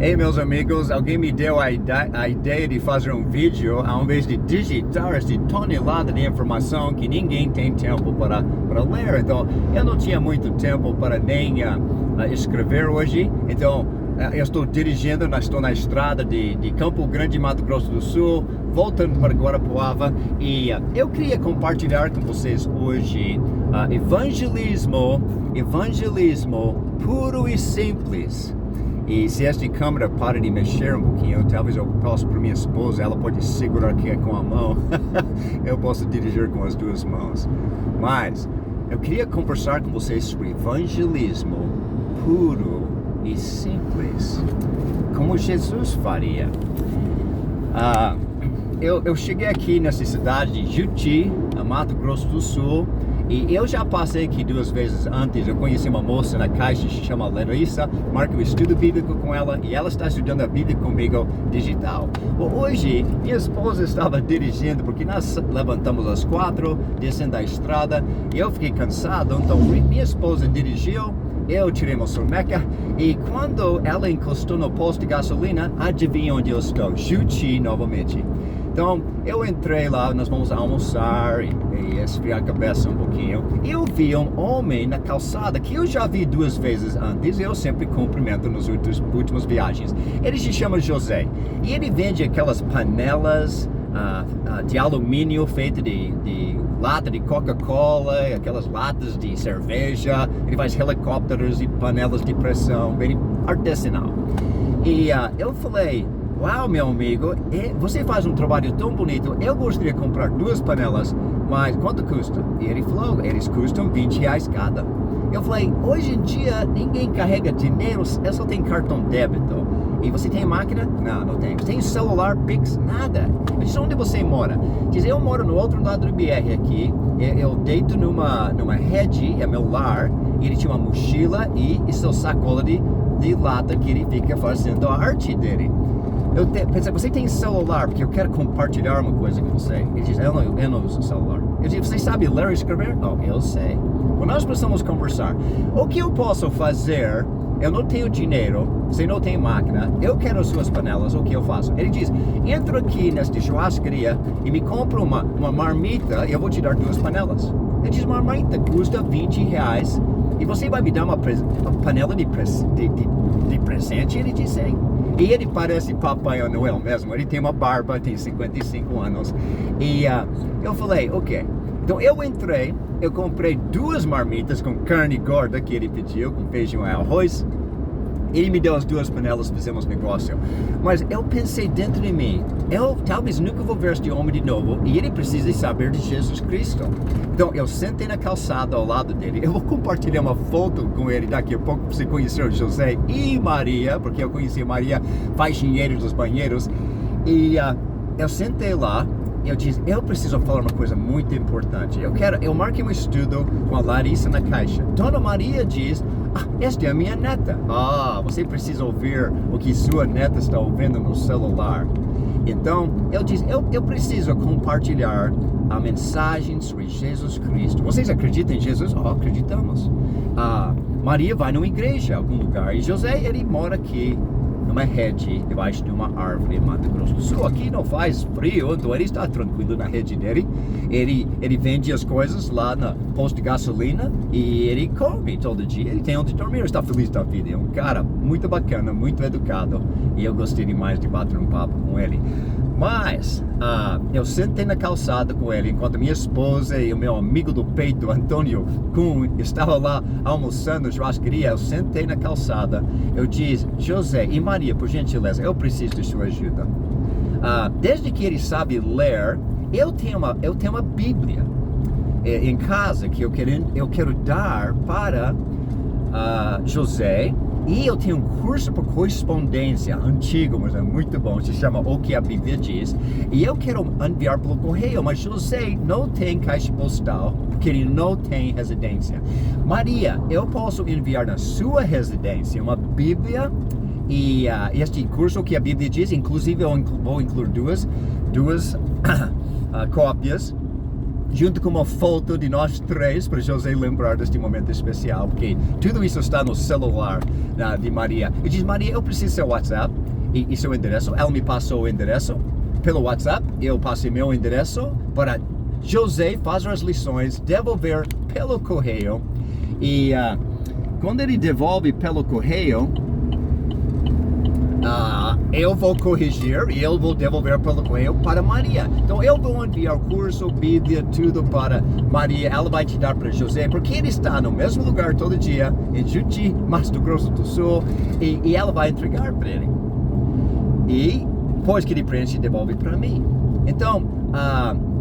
Ei, meus amigos, alguém me deu a ideia de fazer um vídeo ao invés de digitar essa tonelada de informação que ninguém tem tempo para ler. Então, eu não tinha muito tempo para nem escrever hoje. Então, eu estou dirigindo, estou na estrada de Campo Grande, Mato Grosso do Sul, voltando para Guarapuava. E eu queria compartilhar com vocês hoje evangelismo puro e simples. E se esta câmera para de mexer um pouquinho, talvez eu possa para minha esposa, ela pode segurar aqui com a mão. Eu posso dirigir com as duas mãos. Mas eu queria conversar com vocês sobre evangelismo puro e simples, como Jesus faria. Eu cheguei aqui nessa cidade de Juti, Mato Grosso do Sul, e eu já passei aqui 2 vezes antes. Eu conheci uma moça na Caixa que se chama Larissa, marquei um estudo bíblico com ela e ela está estudando a Bíblia comigo digital. Hoje, minha esposa estava dirigindo, porque nós levantamos às 4, descendo a estrada, e eu fiquei cansado, então minha esposa dirigiu, eu tirei meu soneca, e quando ela encostou no posto de gasolina, adivinha onde eu estou? Juti novamente. Então, eu entrei lá, nós vamos almoçar e esfriar a cabeça um pouquinho. E eu vi um homem na calçada que eu já vi 2 vezes antes e eu sempre cumprimento nas últimas viagens. Ele se chama José e ele vende aquelas panelas de alumínio feitas de lata de Coca-Cola, aquelas latas de cerveja. Ele faz helicópteros e panelas de pressão, bem artesanal. E eu falei: uau, meu amigo, você faz um trabalho tão bonito, eu gostaria de comprar 2 panelas, mas quanto custa? E ele falou: eles custam R$20 cada. Eu falei: hoje em dia ninguém carrega dinheiro, eu só tenho cartão débito. E você tem máquina? Não, não tem. Você tem celular, Pix? Nada. Eu disse: onde você mora? Diz: eu moro no outro lado do BR aqui, eu deito numa rede, é meu lar, e ele tinha uma mochila e seu sacola de lata que ele fica fazendo a arte dele. Eu pensei: você tem celular? Porque eu quero compartilhar uma coisa com você. Ele diz: eu não uso celular. Eu disse: você sabe ler e escrever? Oh, eu sei. Bom, nós precisamos conversar. O que eu posso fazer? Eu não tenho dinheiro, você não tem máquina, eu quero as suas panelas, o que eu faço? Ele diz: entra aqui nesta churrascaria e me compra uma marmita e eu vou te dar 2 panelas. Ele diz: marmita custa R$20 e você vai me dar uma panela de presente? Ele diz: sim. E ele parece Papai Noel mesmo, ele tem uma barba, tem 55 anos. E eu falei: ok. Então eu entrei, eu comprei 2 marmitas com carne gorda que ele pediu, com feijão e arroz. Ele me deu as 2 panelas, fizemos negócio. Mas eu pensei dentro de mim: eu talvez nunca vou ver este homem de novo e ele precisa saber de Jesus Cristo. Então eu sentei na calçada ao lado dele. Eu vou compartilhar uma foto com ele daqui a pouco para você conhecer o José e Maria, porque eu conheci Maria, faxineira dos banheiros. E eu sentei lá. Eu disse: eu preciso falar uma coisa muito importante. Eu marquei um estudo com a Larissa na Caixa. Dona Maria diz: esta é a minha neta. Você precisa ouvir o que sua neta está ouvindo no celular. Então, eu disse: eu preciso compartilhar a mensagem sobre Jesus Cristo. Vocês acreditam em Jesus? Acreditamos. Maria vai numa igreja, em algum lugar. E José, ele mora aqui numa rede debaixo de uma árvore em Mato Grosso do Sul. Aqui não faz frio, então ele está tranquilo na rede dele. Ele vende as coisas lá no posto de gasolina e ele come todo dia. Ele tem onde dormir, está feliz da vida. É um cara muito bacana, muito educado e eu gostei demais de bater um papo com ele. Mas eu sentei na calçada com ele enquanto minha esposa e o meu amigo do peito, Antônio Kuhn, estava lá almoçando na churrascaria. Eu sentei na calçada. Eu disse: José e Maria, por gentileza, eu preciso de sua ajuda. Desde que ele sabe ler, eu tenho uma Bíblia em casa que eu quero dar para José. E eu tenho um curso por correspondência antigo, mas é muito bom, se chama O que a Bíblia Diz. E eu quero enviar pelo correio, mas José não tem caixa postal, porque ele não tem residência. Maria, eu posso enviar na sua residência uma Bíblia e este curso, O que a Bíblia Diz. Inclusive eu vou incluir duas cópias. junto com uma foto de nós três, para José lembrar deste momento especial, porque tudo isso está no celular de Maria. E diz, Maria, eu preciso seu WhatsApp e seu endereço. Ela me passou o endereço pelo WhatsApp, eu passei meu endereço para José fazer as lições, devolver pelo correio. E quando ele devolve pelo correio, eu vou corrigir e eu vou devolver pelo correio para Maria. Então eu vou enviar o curso, Bíblia, tudo para Maria. Ela vai te dar para José, porque ele está no mesmo lugar todo dia, em Juti, Mato Grosso do Sul, e ela vai entregar para ele. E depois que ele preenche, devolve para mim. Então,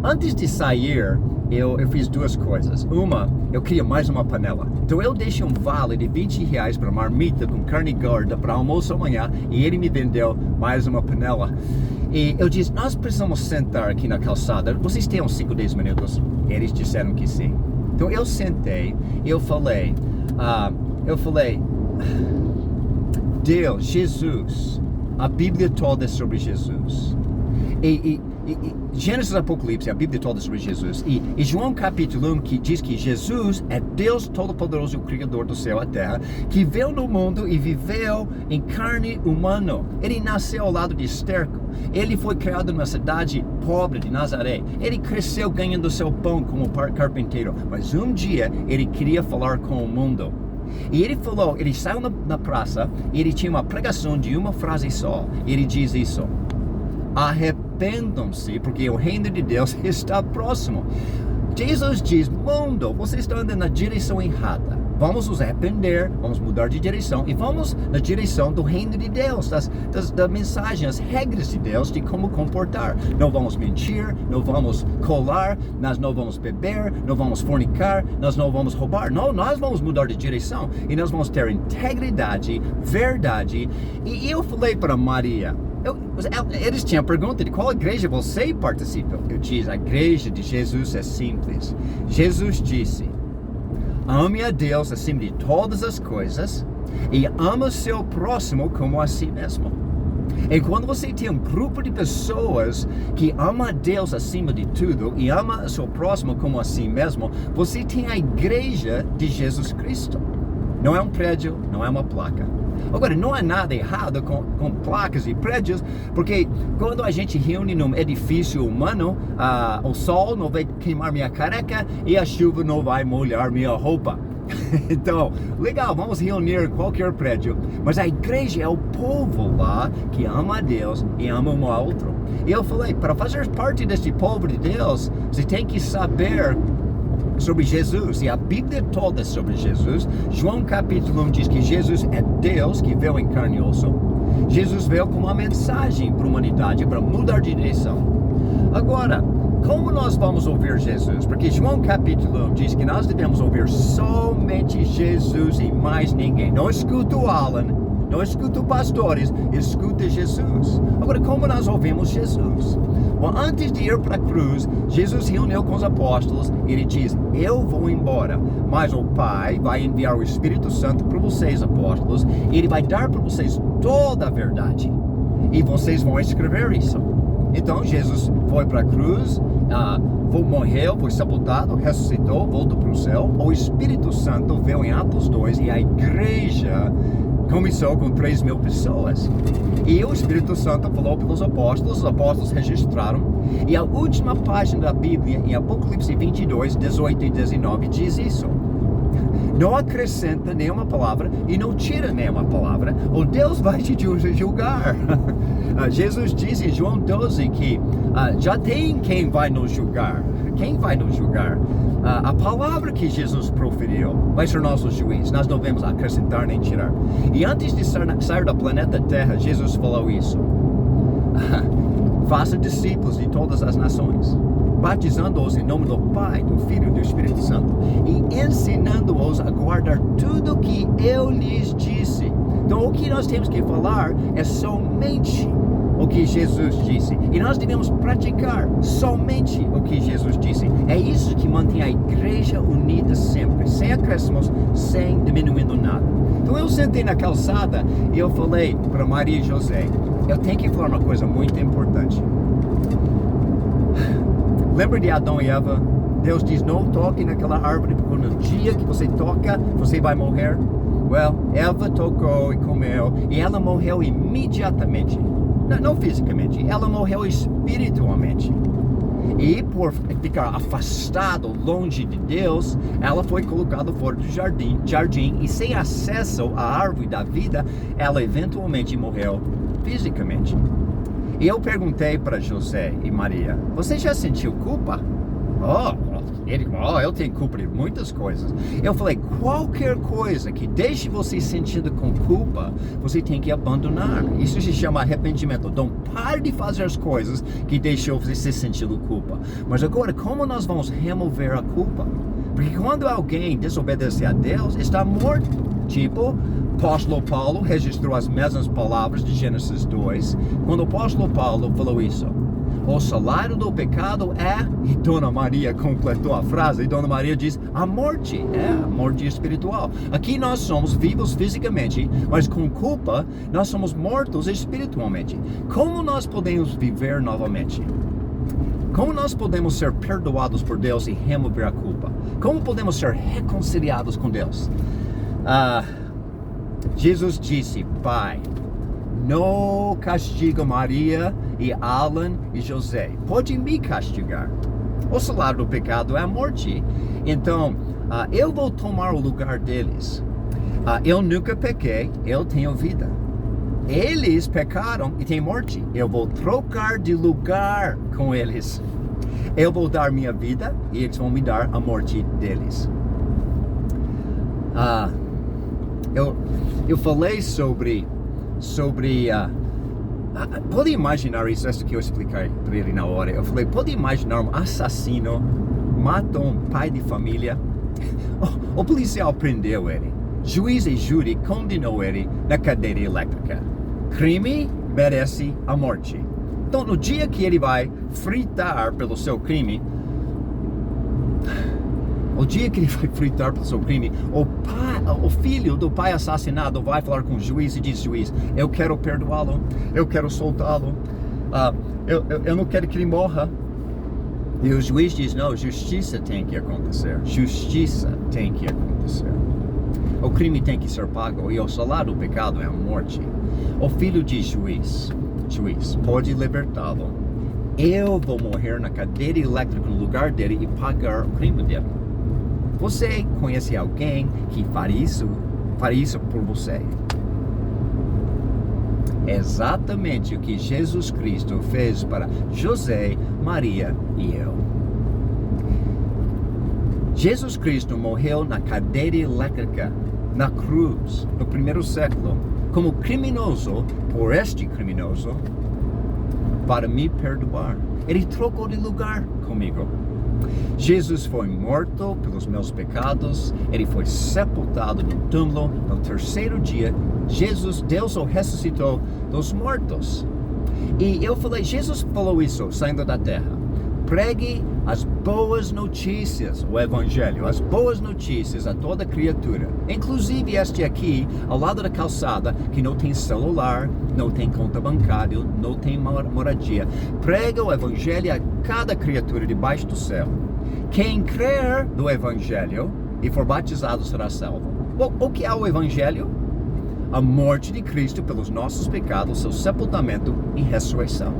antes de sair, eu fiz duas coisas. Uma, eu queria mais uma panela. Então eu deixei um vale de R$20 para marmita com carne gorda para almoço amanhã e ele me vendeu mais uma panela. E eu disse, nós precisamos sentar aqui na calçada. Vocês têm uns 5, 10 minutos? Eles disseram que sim. Então eu sentei, eu falei, Deus, Jesus, a Bíblia toda é sobre Jesus. E Gênesis e Apocalipse, a Bíblia toda sobre Jesus. E João capítulo 1 que diz que Jesus é Deus Todo-Poderoso, o Criador do céu e da terra, que veio no mundo e viveu em carne humana. Ele nasceu ao lado de esterco. Ele foi criado numa cidade pobre de Nazaré. Ele cresceu ganhando seu pão como carpinteiro. Mas um dia ele queria falar com o mundo. E ele falou, ele saiu na praça e ele tinha uma pregação de uma frase só. E ele diz isso: arrependam-se, porque o reino de Deus está próximo. Jesus diz, mundo, você está andando na direção errada. Vamos nos arrepender, vamos mudar de direção e vamos na direção do reino de Deus, da mensagem, as regras de Deus de como comportar. Não vamos mentir, não vamos colar, nós não vamos beber, não vamos fornicar, nós não vamos roubar. Não, nós vamos mudar de direção e nós vamos ter integridade, verdade. E eu falei para Maria, eles tinham pergunta de qual igreja você participa. Eu disse, a igreja de Jesus é simples. Jesus disse, ame a Deus acima de todas as coisas e ama seu próximo como a si mesmo. E quando você tem um grupo de pessoas que ama a Deus acima de tudo e ama o seu próximo como a si mesmo, você tem a igreja de Jesus Cristo. Não é um prédio, não é uma placa. Agora, não há nada errado com placas e prédios, porque quando a gente reúne num edifício humano, o sol não vai queimar minha careca e a chuva não vai molhar minha roupa. Então, legal, vamos reunir em qualquer prédio, mas a igreja é o povo lá que ama a Deus e ama um ao outro. E eu falei, para fazer parte desse povo de Deus, você tem que saber sobre Jesus, e a Bíblia toda é sobre Jesus. João capítulo 1 diz que Jesus é Deus que veio em carne e osso. Jesus veio com uma mensagem para a humanidade, para mudar de direção. Agora, como nós vamos ouvir Jesus? Porque João capítulo 1 diz que nós devemos ouvir somente Jesus e mais ninguém. Não escuta o Alan, não escuta pastores, escuta Jesus. Agora, como nós ouvimos Jesus? Bom, antes de ir para a cruz, Jesus reuniu com os apóstolos e ele diz, eu vou embora, mas o Pai vai enviar o Espírito Santo para vocês, apóstolos, e ele vai dar para vocês toda a verdade, e vocês vão escrever isso. Então, Jesus foi para a cruz, morreu, foi sepultado, ressuscitou, voltou para o céu, o Espírito Santo veio em Atos 2 e a igreja começou com 3.000 pessoas. E o Espírito Santo falou pelos apóstolos, os apóstolos registraram. E a última página da Bíblia, em Apocalipse 22, 18 e 19, diz isso. Não acrescenta nenhuma palavra e não tira nenhuma palavra, ou Deus vai te julgar. Jesus diz em João 12 que já tem quem vai nos julgar. Quem vai nos julgar? A palavra que Jesus proferiu vai ser nosso juiz. Nós não devemos acrescentar nem tirar. E antes de sair do planeta Terra, Jesus falou isso. Faça discípulos de todas as nações, batizando-os em nome do Pai, do Filho e do Espírito Santo, e ensinando-os a guardar tudo que eu lhes disse. Então, o que nós temos que falar é somente o que Jesus disse. E nós devemos praticar somente o que Jesus disse. É isso que mantém a igreja unida sempre, sem acréscimos, sem diminuindo nada. Então eu sentei na calçada e eu falei para Maria e José, eu tenho que falar uma coisa muito importante. Lembra de Adão e Eva? Deus diz, não toque naquela árvore, porque no dia que você toca, você vai morrer. Eva tocou e comeu, e ela morreu imediatamente. Não fisicamente, ela morreu espiritualmente. E por ficar afastado, longe de Deus, ela foi colocada fora do jardim, e sem acesso à árvore da vida, ela eventualmente morreu fisicamente. E eu perguntei para José e Maria, você já sentiu culpa? Eu tenho culpa de muitas coisas. Eu falei, qualquer coisa que deixe você sentindo com culpa, você tem que abandonar. Isso se chama arrependimento. Então, pare de fazer as coisas que deixam você sentindo culpa. Mas agora, como nós vamos remover a culpa? Porque quando alguém desobedece a Deus, está morto. Tipo, o apóstolo Paulo registrou as mesmas palavras de Gênesis 2, quando o apóstolo Paulo falou isso. O salário do pecado é, e Dona Maria completou a frase, e Dona Maria diz, a morte espiritual. Aqui nós somos vivos fisicamente, mas com culpa, nós somos mortos espiritualmente. Como nós podemos viver novamente? Como nós podemos ser perdoados por Deus e remover a culpa? Como podemos ser reconciliados com Deus? Jesus disse, Pai, não castiga Maria e Alan e José. Pode me castigar. O salário do pecado é a morte. Então, eu vou tomar o lugar deles. Eu nunca pequei, eu tenho vida. Eles pecaram e têm morte. Eu vou trocar de lugar com eles. Eu vou dar minha vida e eles vão me dar a morte deles. Eu falei sobre pode imaginar isso que eu expliquei para ele na hora. Eu falei, pode imaginar um assassino matou um pai de família. O policial prendeu ele. Juiz e júri condenou ele na cadeira elétrica. Crime merece a morte. Então, no dia que ele vai fritar pelo seu crime, o filho do pai assassinado vai falar com o juiz e diz, juiz, eu quero perdoá-lo, eu quero soltá-lo, eu não quero que ele morra. E o juiz diz, não, justiça tem que acontecer, o crime tem que ser pago e o salário do pecado é a morte. O filho diz, juiz, pode libertá-lo, eu vou morrer na cadeira elétrica no lugar dele e pagar o crime dele. Você conhece alguém que faria isso por você? Exatamente o que Jesus Cristo fez para José, Maria e eu. Jesus Cristo morreu na cadeira elétrica, na cruz, no primeiro século, como criminoso por este criminoso, para me perdoar. Ele trocou de lugar comigo. Jesus foi morto pelos meus pecados, ele foi sepultado no túmulo. No terceiro dia, Deus o ressuscitou dos mortos. E eu falei, Jesus falou isso saindo da terra. Pregue as boas notícias, o Evangelho, as boas notícias a toda criatura. Inclusive este aqui, ao lado da calçada, que não tem celular, não tem conta bancária, não tem moradia. Prega o Evangelho a cada criatura debaixo do céu. Quem crer no Evangelho e for batizado será salvo. O que é o Evangelho? A morte de Cristo pelos nossos pecados, seu sepultamento e ressurreição.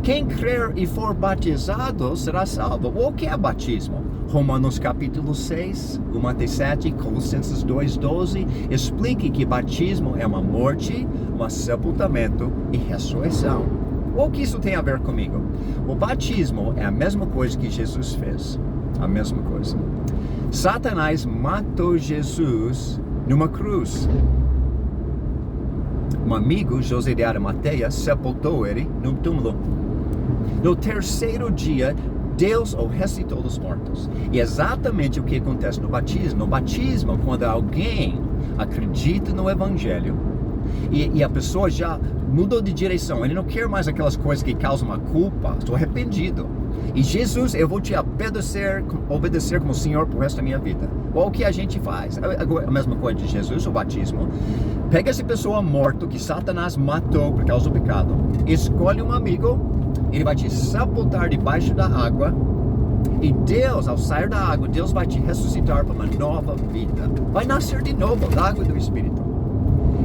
Quem crer e for batizado será salvo. O que é batismo? Romanos capítulo 6, 1 até 7, Colossenses 2:12, explica que batismo é uma morte, um sepultamento e ressurreição. O que isso tem a ver comigo? O batismo é a mesma coisa que Jesus fez. A mesma coisa. Satanás matou Jesus numa cruz. Um amigo, José de Arimateia, sepultou ele num túmulo. No terceiro dia, Deus o ressuscitou dos mortos. E exatamente o que acontece no batismo. No batismo, quando alguém acredita no Evangelho e a pessoa já mudou de direção, ele não quer mais aquelas coisas que causam uma culpa, estou arrependido. E Jesus, eu vou te obedecer como Senhor por resto da minha vida. O que a gente faz? A mesma coisa de Jesus, o batismo. Pega essa pessoa morta que Satanás matou por causa do pecado, escolhe um amigo, ele vai te sepultar debaixo da água, E Deus, ao sair da água, Deus vai te ressuscitar para uma nova vida. Vai nascer de novo da água do Espírito.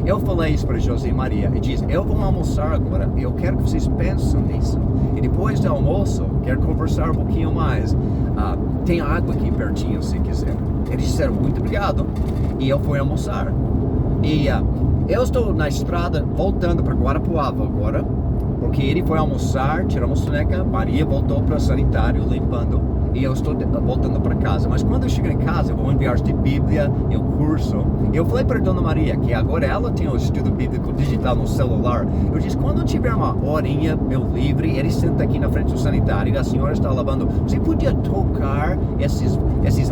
Eu falei isso para José e Maria e diz, eu vou almoçar agora e eu quero que vocês pensem nisso. E depois do almoço, quero conversar um pouquinho mais. Tem água aqui pertinho se quiser. Eles disseram, muito obrigado. E eu fui almoçar. E eu estou na estrada voltando para Guarapuava agora, porque ele foi almoçar, tirou uma soneca, Maria voltou para o sanitário limpando. E eu estou voltando para casa. Mas quando eu chegar em casa, eu vou enviar de Bíblia e o curso. Eu falei para a Dona Maria que agora ela tem o estudo bíblico digital no celular. Eu disse, quando tiver uma horinha meu livre, ele senta aqui na frente do sanitário e a senhora está lavando. Você podia tocar esses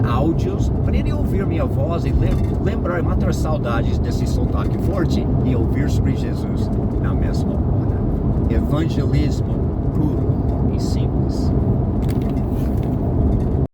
áudios para ele ouvir minha voz e lembrar, matar saudades desse sotaque forte e ouvir sobre Jesus na mesma hora. Evangelismo puro e simples.